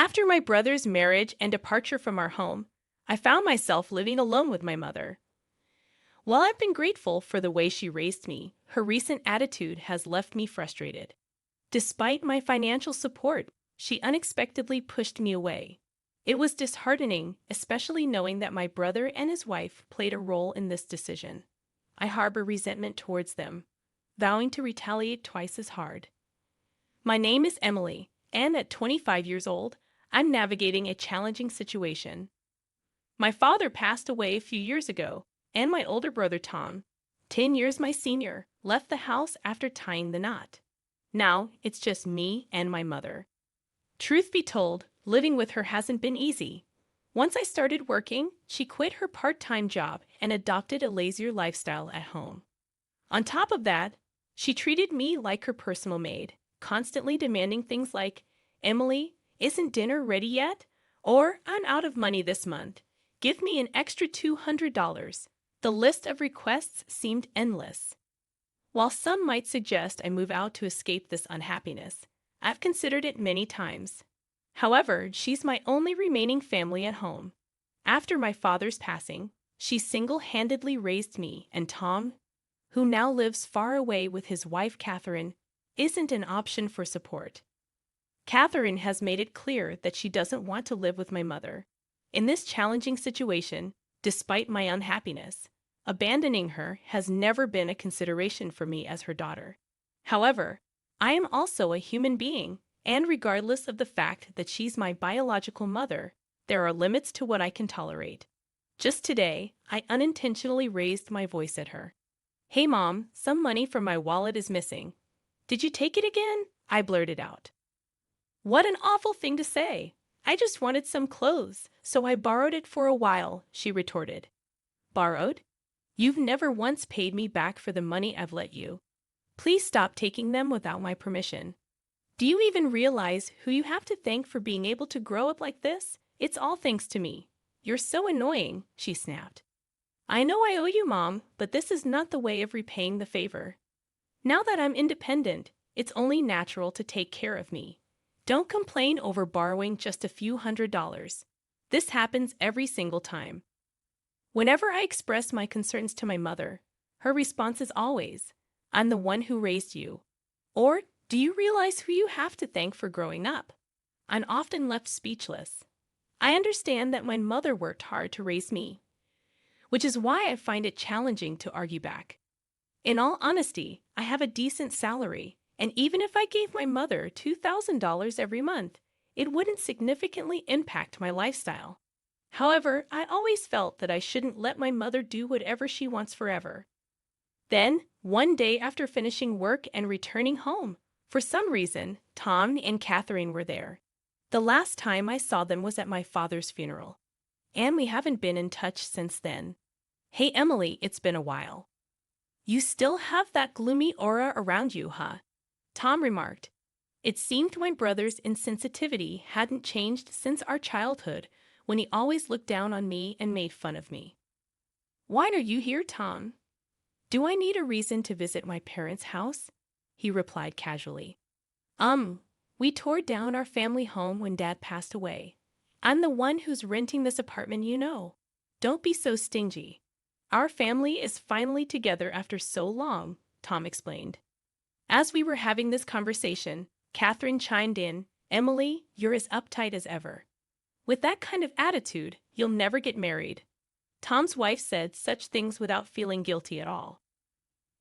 After my brother's marriage and departure from our home, I found myself living alone with my mother. While I've been grateful for the way she raised me, her recent attitude has left me frustrated. Despite my financial support, she unexpectedly pushed me away. It was disheartening, especially knowing that my brother and his wife played a role in this decision. I harbor resentment towards them, vowing to retaliate twice as hard. My name is Emily, and at 25 years old, I'm navigating a challenging situation. My father passed away a few years ago, and my older brother Tom, 10 years my senior, left the house after tying the knot. Now it's just me and my mother. Truth be told, living with her hasn't been easy. Once I started working, she quit her part-time job and adopted a lazier lifestyle at home. On top of that, she treated me like her personal maid, constantly demanding things like, "Emily, isn't dinner ready yet?" Or, "I'm out of money this month. Give me an extra $200. The list of requests seemed endless. While some might suggest I move out to escape this unhappiness, I've considered it many times. However, she's my only remaining family at home. After my father's passing, she single-handedly raised me, and Tom, who now lives far away with his wife Catherine, isn't an option for support. Catherine has made it clear that she doesn't want to live with my mother. In this challenging situation, despite my unhappiness, abandoning her has never been a consideration for me as her daughter. However, I am also a human being, and regardless of the fact that she's my biological mother, there are limits to what I can tolerate. Just today, I unintentionally raised my voice at her. "Hey Mom, some money from my wallet is missing. Did you take it again?" I blurted out. "What an awful thing to say. I just wanted some clothes, so I borrowed it for a while," she retorted. "Borrowed? You've never once paid me back for the money I've lent you. Please stop taking them without my permission. Do you even realize who you have to thank for being able to grow up like this? It's all thanks to me. You're so annoying," she snapped. "I know I owe you, Mom, but this is not the way of repaying the favor. Now that I'm independent, it's only natural to take care of me. Don't complain over borrowing just a few $100s. This happens every single time." Whenever I express my concerns to my mother, her response is always, "I'm the one who raised you." Or, "Do you realize who you have to thank for growing up?" I'm often left speechless. I understand that my mother worked hard to raise me, which is why I find it challenging to argue back. In all honesty, I have a decent salary, and even if I gave my mother $2,000 every month, it wouldn't significantly impact my lifestyle. However, I always felt that I shouldn't let my mother do whatever she wants forever. Then, one day after finishing work and returning home, for some reason, Tom and Catherine were there. The last time I saw them was at my father's funeral, and we haven't been in touch since then. "Hey Emily, it's been a while. You still have that gloomy aura around you, huh?" Tom remarked. It seemed my brother's insensitivity hadn't changed since our childhood, when he always looked down on me and made fun of me. "Why are you here, Tom?" "Do I need a reason to visit my parents' house?" he replied casually. We tore down our family home when Dad passed away. I'm the one who's renting this apartment, you know. Don't be so stingy. Our family is finally together after so long," Tom explained. As we were having this conversation, Catherine chimed in, "Emily, you're as uptight as ever. With that kind of attitude, you'll never get married." Tom's wife said such things without feeling guilty at all.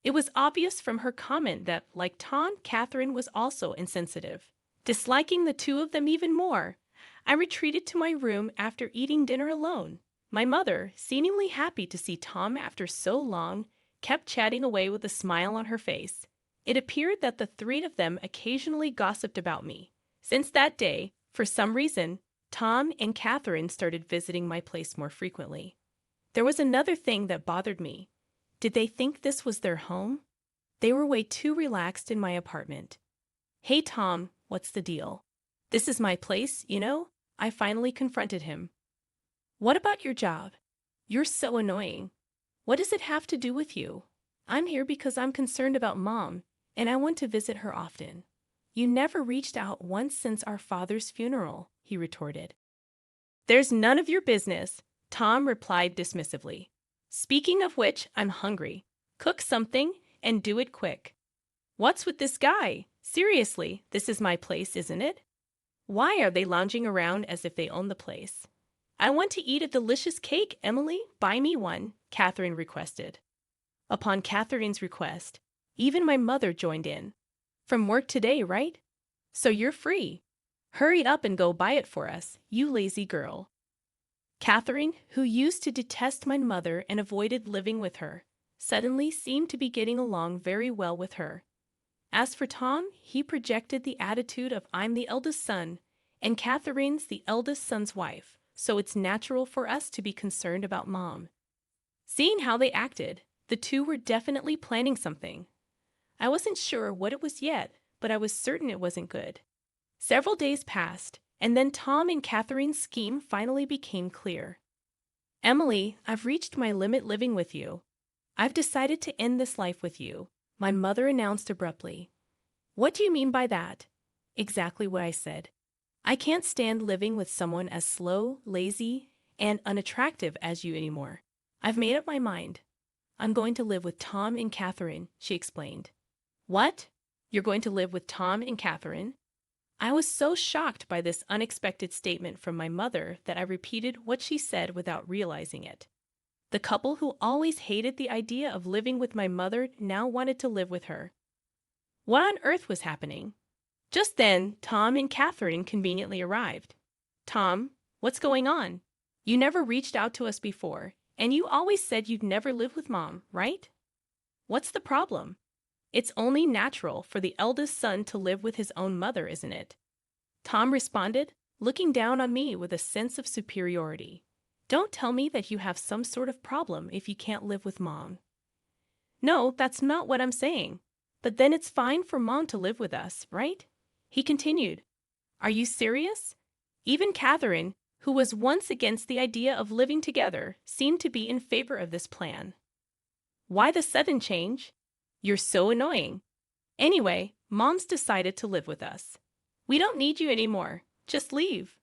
It was obvious from her comment that, like Tom, Catherine was also insensitive. Disliking the two of them even more, I retreated to my room after eating dinner alone. My mother, seemingly happy to see Tom after so long, kept chatting away with a smile on her face. It appeared that the three of them occasionally gossiped about me. Since that day, for some reason, Tom and Catherine started visiting my place more frequently. There was another thing that bothered me. Did they think this was their home? They were way too relaxed in my apartment. "Hey Tom, what's the deal? This is my place, you know?" I finally confronted him. "What about your job? You're so annoying. What does it have to do with you?" "I'm here because I'm concerned about Mom, and I want to visit her often. You never reached out once since our father's funeral," he retorted. There's none of your business, Tom replied dismissively. Speaking of which, I'm hungry. Cook something and do it quick. What's with this guy? Seriously, this is my place, isn't it? Why are they lounging around as if they own the place? I want to eat a delicious cake, Emily. Buy me one, Catherine requested. Upon Catherine's request, even my mother joined in. From work today, right? So you're free. Hurry up and go buy it for us, you lazy girl. Catherine, who used to detest my mother and avoided living with her, suddenly seemed to be getting along very well with her. As for Tom, he projected the attitude of I'm the eldest son, and Catherine's the eldest son's wife, so it's natural for us to be concerned about Mom. Seeing how they acted, the two were definitely planning something. I wasn't sure what it was yet, but I was certain it wasn't good. Several days passed, and then Tom and Catherine's scheme finally became clear. Emily, I've reached my limit living with you. I've decided to end this life with you, my mother announced abruptly. What do you mean by that? Exactly what I said. I can't stand living with someone as slow, lazy, and unattractive as you anymore. I've made up my mind. I'm going to live with Tom and Catherine, she explained. What? You're going to live with Tom and Catherine? I was so shocked by this unexpected statement from my mother that I repeated what she said without realizing it. The couple who always hated the idea of living with my mother now wanted to live with her. What on earth was happening? Just then, Tom and Catherine conveniently arrived. Tom, what's going on? You never reached out to us before, and you always said you'd never live with Mom, right? What's the problem? It's only natural for the eldest son to live with his own mother, isn't it? Tom responded, looking down on me with a sense of superiority. Don't tell me that you have some sort of problem if you can't live with Mom. No, that's not what I'm saying. But then it's fine for Mom to live with us, right? He continued. Are you serious? Even Catherine, who was once against the idea of living together, seemed to be in favor of this plan. Why the sudden change? You're so annoying. Anyway, Mom's decided to live with us. We don't need you anymore. Just leave.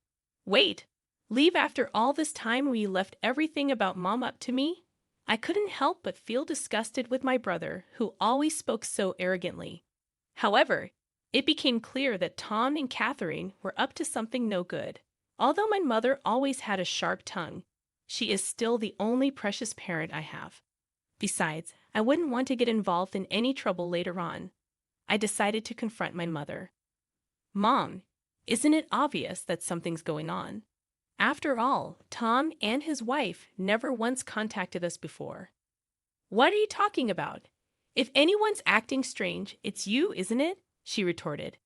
Wait, leave after all this time when you left everything about Mom up to me? I couldn't help but feel disgusted with my brother, who always spoke so arrogantly. However, it became clear that Tom and Catherine were up to something no good. Although my mother always had a sharp tongue, she is still the only precious parent I have. Besides, I wouldn't want to get involved in any trouble later on. I decided to confront my mother. Mom, isn't it obvious that something's going on? After all, Tom and his wife never once contacted us before. What are you talking about? If anyone's acting strange, it's you, isn't it? She retorted.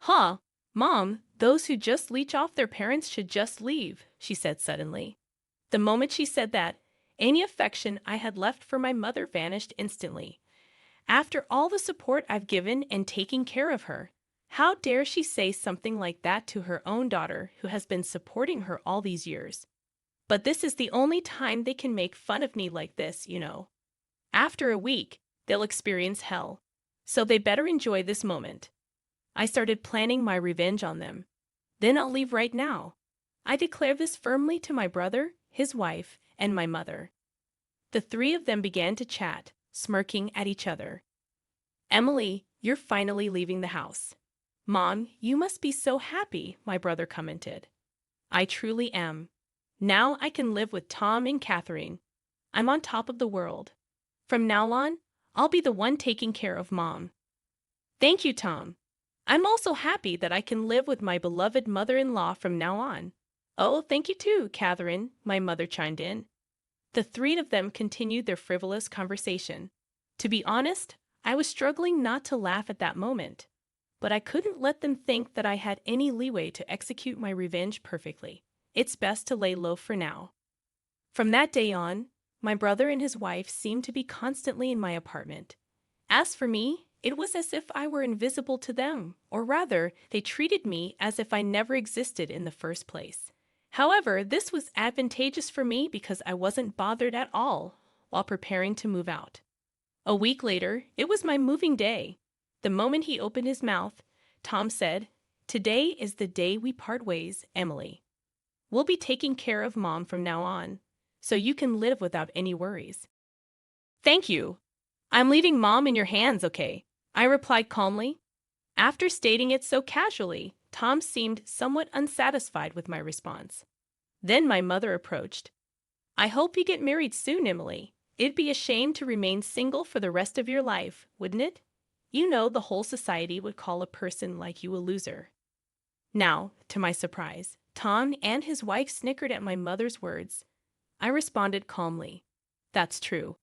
Huh, Mom, those who just leech off their parents should just leave, she said suddenly. The moment she said that, any affection I had left for my mother vanished instantly. After all the support I've given and taking care of her, how dare she say something like that to her own daughter who has been supporting her all these years? But this is the only time they can make fun of me like this, you know. After a week, they'll experience hell, so they better enjoy this moment. I started planning my revenge on them. Then I'll leave right now. I declare this firmly to my brother, his wife, and my mother. The three of them began to chat, smirking at each other. Emily, you're finally leaving the house. Mom, you must be so happy, my brother commented. I truly am. Now I can live with Tom and Catherine. I'm on top of the world. From now on, I'll be the one taking care of Mom. Thank you, Tom. I'm also happy that I can live with my beloved mother-in-law from now on. Oh, thank you too, Catherine, my mother chimed in. The three of them continued their frivolous conversation. To be honest, I was struggling not to laugh at that moment, but I couldn't let them think that I had any leeway to execute my revenge perfectly. It's best to lay low for now. From that day on, my brother and his wife seemed to be constantly in my apartment. As for me, it was as if I were invisible to them, or rather, they treated me as if I never existed in the first place. However, this was advantageous for me because I wasn't bothered at all while preparing to move out. A week later, it was my moving day. The moment he opened his mouth, Tom said, Today is the day we part ways, Emily. We'll be taking care of Mom from now on, so you can live without any worries. Thank you. I'm leaving Mom in your hands, okay? I replied calmly. After stating it so casually, Tom seemed somewhat unsatisfied with my response. Then my mother approached. I hope you get married soon, Emily. It'd be a shame to remain single for the rest of your life, wouldn't it? You know the whole society would call a person like you a loser. Now, to my surprise, Tom and his wife snickered at my mother's words. I responded calmly. That's true.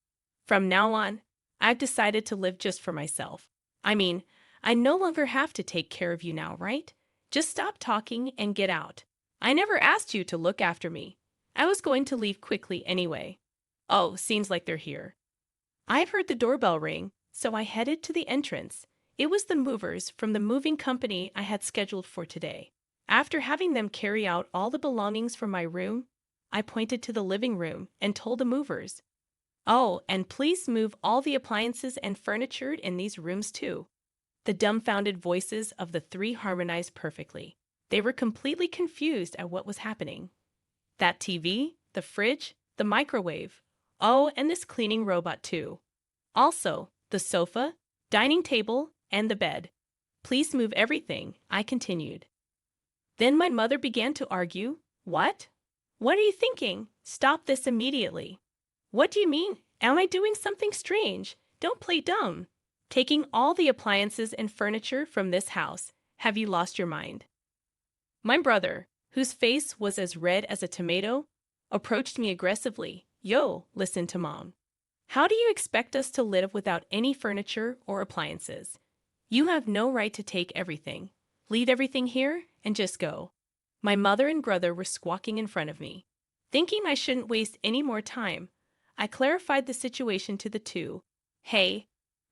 From now on, I've decided to live just for myself. I mean, I no longer have to take care of you now, right? Just stop talking and get out. I never asked you to look after me. I was going to leave quickly anyway. Oh, seems like they're here. I've heard the doorbell ring, so I headed to the entrance. It was the movers from the moving company I had scheduled for today. After having them carry out all the belongings from my room, I pointed to the living room and told the movers, "Oh, and please move all the appliances and furniture in these rooms too." The dumbfounded voices of the three harmonized perfectly. They were completely confused at what was happening. That TV, the fridge, the microwave. Oh, and this cleaning robot too. Also, the sofa, dining table, and the bed. Please move everything, I continued. Then my mother began to argue. What? What are you thinking? Stop this immediately. What do you mean? Am I doing something strange? Don't play dumb. Taking all the appliances and furniture from this house. Have you lost your mind? My brother, whose face was as red as a tomato, approached me aggressively. Yo, listen to Mom. How do you expect us to live without any furniture or appliances? You have no right to take everything. Leave everything here and just go. My mother and brother were squawking in front of me. Thinking I shouldn't waste any more time, I clarified the situation to the two. Hey,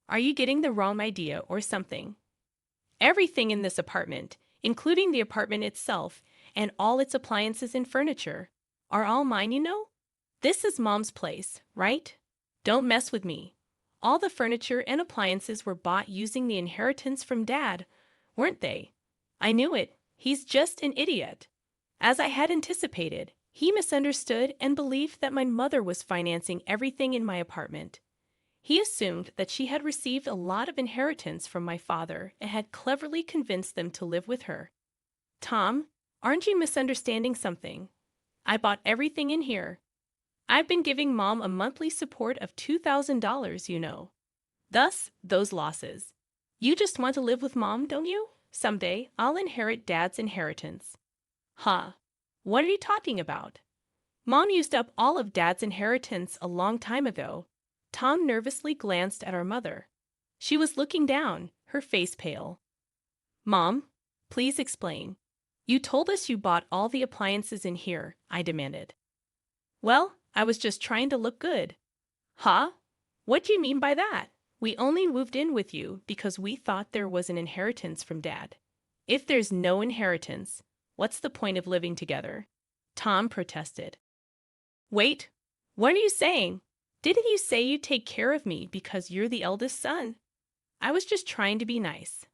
are you getting the wrong idea or something? Everything in this apartment, including the apartment itself and all its appliances and furniture, are all mine, you know? This is Mom's place, right? Don't mess with me. All the furniture and appliances were bought using the inheritance from Dad, weren't they? I knew it. He's just an idiot. As I had anticipated, he misunderstood and believed that my mother was financing everything in my apartment. He assumed that she had received a lot of inheritance from my father and had cleverly convinced them to live with her. Tom, aren't you misunderstanding something? I bought everything in here. I've been giving Mom a monthly support of $2,000, you know. Thus, those losses. You just want to live with Mom, don't you? Someday, I'll inherit Dad's inheritance. Huh. What are you talking about? Mom used up all of Dad's inheritance a long time ago. Tom nervously glanced at our mother. She was looking down, her face pale. Mom, please explain. You told us you bought all the appliances in here, I demanded. Well, I was just trying to look good. Huh? What do you mean by that? We only moved in with you because we thought there was an inheritance from Dad. If there's no inheritance, what's the point of living together? Tom protested. Wait, what are you saying? Didn't you say you'd take care of me because you're the eldest son? I was just trying to be nice.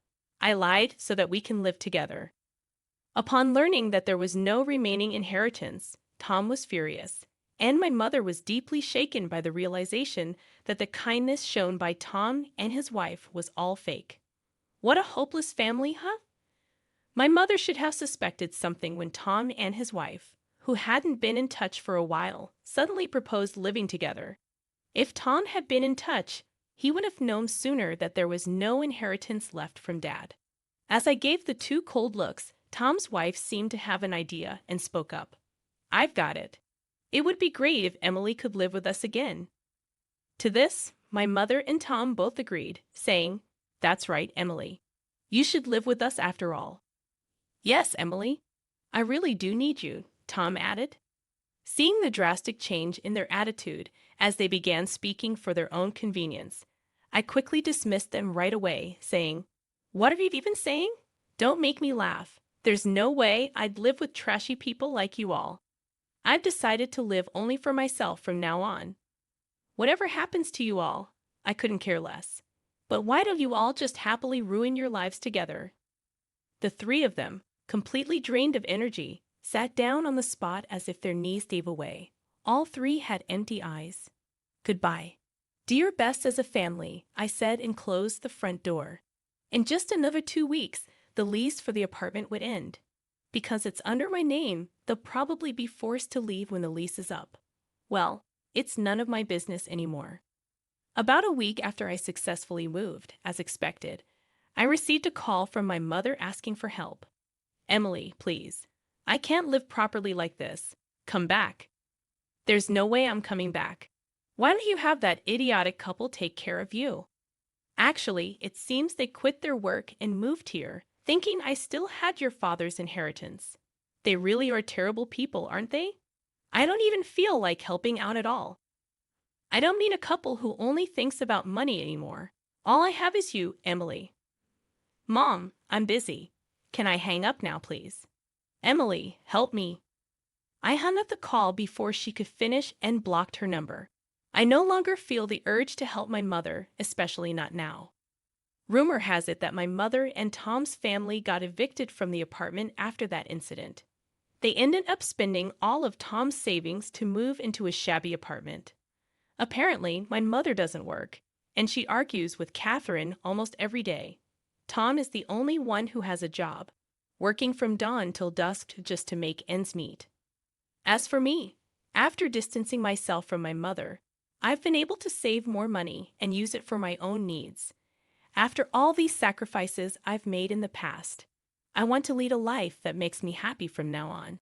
I lied so that we can live together. Upon learning that there was no remaining inheritance, Tom was furious, and my mother was deeply shaken by the realization that the kindness shown by Tom and his wife was all fake. What a hopeless family, huh? My mother should have suspected something when Tom and his wife, who hadn't been in touch for a while, suddenly proposed living together. If Tom had been in touch, he would have known sooner that there was no inheritance left from Dad. As I gave the two cold looks, Tom's wife seemed to have an idea and spoke up. I've got it. It would be great if Emily could live with us again. To this, my mother and Tom both agreed, saying, That's right, Emily. You should live with us after all. Yes, Emily. I really do need you, Tom added. Seeing the drastic change in their attitude as they began speaking for their own convenience, I quickly dismissed them right away, saying, What are you even saying? Don't make me laugh. There's no way I'd live with trashy people like you all. I've decided to live only for myself from now on. Whatever happens to you all, I couldn't care less. But why don't you all just happily ruin your lives together? The three of them, completely drained of energy, sat down on the spot as if their knees gave away. All three had empty eyes. Goodbye. Do your best as a family, I said and closed the front door. In just another 2 weeks, the lease for the apartment would end. Because it's under my name, they'll probably be forced to leave when the lease is up. Well, it's none of my business anymore. About a week after I successfully moved, as expected, I received a call from my mother asking for help. Emily, please. I can't live properly like this. Come back. There's no way I'm coming back. Why don't you have that idiotic couple take care of you? Actually, it seems they quit their work and moved here, thinking I still had your father's inheritance. They really are terrible people, aren't they? I don't even feel like helping out at all. I don't mean a couple who only thinks about money anymore. All I have is you, Emily. Mom, I'm busy. Can I hang up now, please? Emily, help me. I hung up the call before she could finish and blocked her number. I no longer feel the urge to help my mother, especially not now. Rumor has it that my mother and Tom's family got evicted from the apartment after that incident. They ended up spending all of Tom's savings to move into a shabby apartment. Apparently, my mother doesn't work, and she argues with Catherine almost every day. Tom is the only one who has a job, working from dawn till dusk just to make ends meet. As for me, after distancing myself from my mother, I've been able to save more money and use it for my own needs. After all these sacrifices I've made in the past, I want to lead a life that makes me happy from now on.